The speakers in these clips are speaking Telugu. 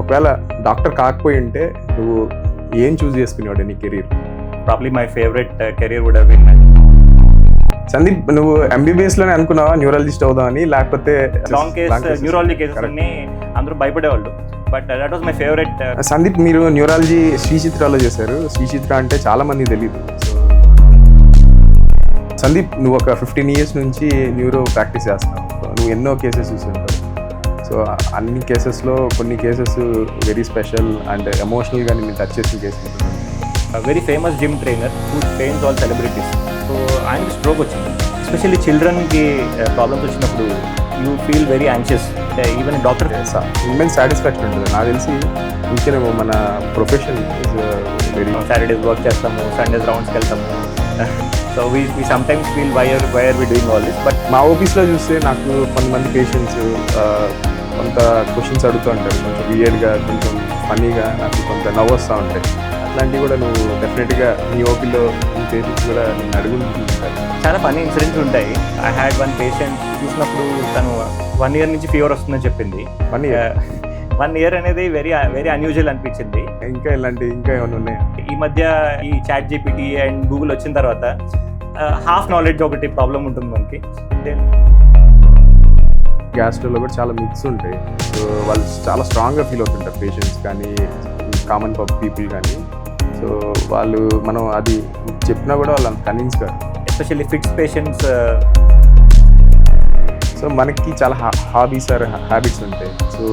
ఒకవేళ డాక్టర్ కాకపోయి ఉంటే నువ్వు ఏం చూస్ చేసుకునేవాడు నీ career? Probably my favorite career would have been Sandeep, నువ్వు ఎంబీబీఎస్ లోనే అనుకున్నావా న్యూరాలజిస్ట్ అవుదామని, లేకపోతే long case న్యూరాలజీ కేసెస్ అన్ని అందరూ భయపడేవాళ్ళు, but that was my favourite. Sandeep, మీరు న్యూరాలజీ శ్రీచిత్రాలో చేశారు. శ్రీచిత్ర అంటే చాలా మంది తెలియదు. సో సందీప్, నువ్వు ఒక 15 years నుంచి న్యూరో ప్రాక్టీస్ చేస్తున్నావు. నువ్వు ఎన్నో కేసెస్ చూస్తుంటావు. సో అన్ని కేసెస్లో కొన్ని కేసెస్ వెరీ స్పెషల్ అండ్ ఎమోషనల్గా నేను టచ్ చేసిన cases. Very famous gym trainer who trains all celebrities. So ఆయనకి స్ట్రోక్ వచ్చింది. ఎస్పెషల్లీ చిల్డ్రన్కి ప్రాబ్లమ్స్ వచ్చినప్పుడు you feel very anxious. Even doctor immense satisfaction ఉంటుంది. నాకు తెలిసి ఇంకే మన ప్రొఫెషన్ వెరీ. సాటర్డేస్ వర్క్ చేస్తాము, సండేస్ రౌండ్స్కి వెళ్తాము. So we sometimes feel why are we doing all this. But మా ఆఫీస్లో చూస్తే నాకు కొంతమంది పేషెంట్స్ కొంత క్వశ్చన్స్ అడుగుతూ ఉంటారు, కొంచెం వియర్డ్గా, కొంచెం ఫన్నీగా, నాకు కొంత నవ్వు వస్తూ ఉంటాయి. అట్లాంటివి కూడా నువ్వు డెఫినెట్గా నీ ఓపీలో నీ పేషెంట్స్ కూడా నేను అడుగుతుంటారు. చాలా ఫన్నీ ఇన్సిడెంట్స్ ఉంటాయి. ఐ హ్యాడ్ వన్ పేషెంట్ చూసినప్పుడు తను 1 year నుంచి ఫీవర్ వస్తుందని చెప్పింది. 1 year అనేది వెరీ వెరీ అన్యూజువల్ అనిపించింది. ఇంకా ఏమైనా ఉన్నాయి? ఈ మధ్య ఈ చాట్ జీపీటీ అండ్ గూగుల్ వచ్చిన తర్వాత హాఫ్ నాలెడ్జ్ ఒకటి ప్రాబ్లం ఉంటుంది మనకి. గ్యాస్ట్రోలో కూడా చాలా మిక్స్ ఉంటాయి. సో వాళ్ళు చాలా స్ట్రాంగ్గా ఫీల్ అవుతుంటారు, పేషెంట్స్ కానీ కామన్ పీపుల్ కానీ. సో వాళ్ళు మనం అది చెప్పినా కూడా వాళ్ళు అంత కన్విన్స్ కాదు. Especially fits patients. సో మనకి చాలా హాబీస్ ఆర్ హ్యాబిట్స్ ఉంటాయి. సో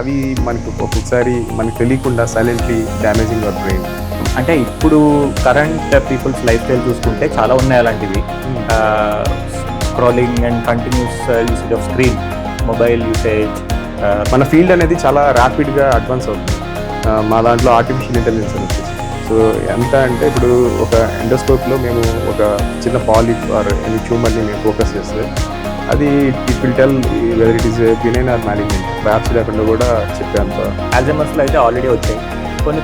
అవి మనకి ఒక్కొక్కసారి మనకి తెలియకుండా సైలెంట్లీ డ్యామేజింగ్ అవర్ బ్రెయిన్. అంటే ఇప్పుడు కరెంట్ పీపుల్స్ లైఫ్ స్టైల్ చూసుకుంటే చాలా ఉన్నాయి అలాంటివి. Scrolling and continuous usage off screen, mobile usage. మన ఫీల్డ్ అనేది చాలా ర్యాపిడ్గా అడ్వాన్స్ అవుతుంది. మా దాంట్లో ఆర్టిఫిషియల్ ఇంటెలిజెన్స్ అని వచ్చేసి. సో ఎంత అంటే ఇప్పుడు ఒక ఎండోస్కోప్లో మేము ఒక చిన్న పాలిప్ ఆర్ ఎనీ ట్యూమర్ని మేము ఫోకస్ చేస్తే అది it will tell whether it is benign or malignant. ర్యాప్స్ లేకుండా కూడా చెప్పేంత. అల్జైమర్స్లో అయితే ఆల్రెడీ వచ్చాయి.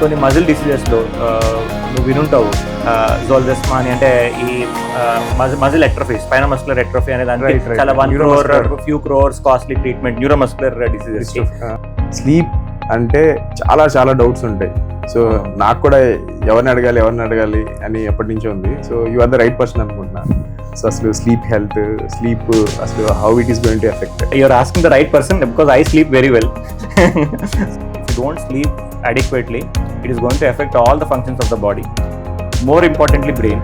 కొన్ని మజిల్ డిసీజెస్లో నువ్వు వినుంటావు, జోల్జెస్మా అని, అంటే ఈ muscle atrophy, spinal muscular atrophy అనే దానికి చాలా 1 crore few crores costly treatment, neuromuscular diseases. Sleep అంటే చాలా చాలా డౌట్స్ ఉంటాయి. సో నాకు కూడా ఎవరిని అడగాలి అని ఎప్పటి నుంచో ఉంది. So you are the right person అనుకుంటున్నా. సో అసలు స్లీప్ హెల్త్, స్లీప్ అసలు how it is going to affect. You are asking the right person because I sleep very well. If you don't sleep adequately, it is going to affect all the functions of the body, more importantly brain.